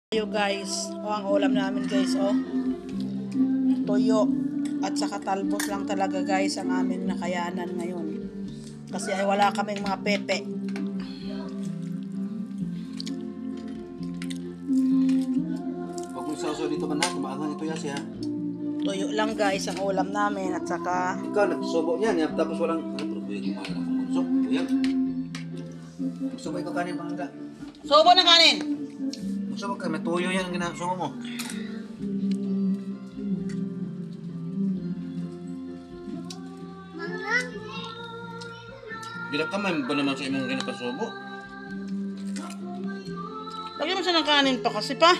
Tayo guys, ang ulam namin guys, tuyo at saka talbos lang talaga guys ang aming nakayanan ngayon kasi ay wala kaming mga pepe. Pag may sausaw dito man natin, maanghang ito yan siya. Tuyo lang guys ang ulam namin at saka Ikaw, nagsubo niyan, yan. Tapos walang, ano, pero yung kumain akong bunsok. Yan. Gusto mo ikaw kanin, pangga. subo ng kanin. Gusto mo kayo, may tuyo yan ang ginasubo mo. Bilang kamay ba naman sa imong ginapasubo? Lagyan mo siya ng kanin pa kasi pa.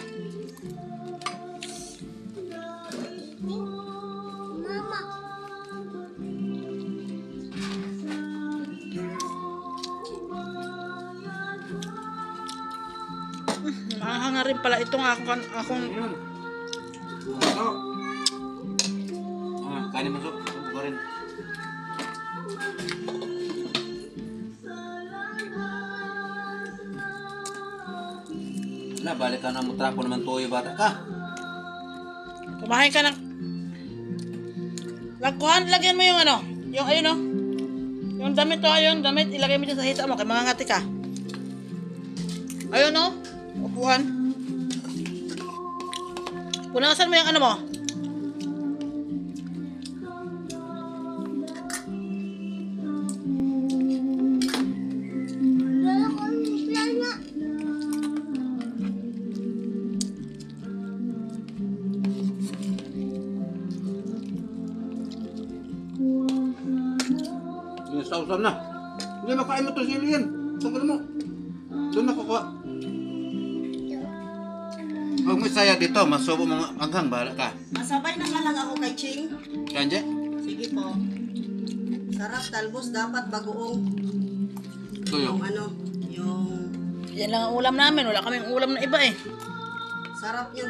Mahanga rin pala itong akong Ayan. Kanin masuk, ako rin. Wala, balik ka na mo trapo naman tuyo bata ka. kumain ka ng lagyan mo yung ano, yung ayun yung damit yung damit, ilagay mo dyan sa hita mo, kay mga ngati ka. Ayun upuan. Punasan mo yung ano mo. Yung sausaw na. Hindi makain mo to sili yan. Tagal mo. Doon na kukuha. Huwag mo saya dito, masubo mo hanggang bahala ka. Masabay na ka lang ako kay Ching. Kanje? Sige po. Sarap talbos dapat bagoong Tuyo. yung ano, yung Yan lang ang ulam namin, wala kaming ulam na iba eh. sarap yung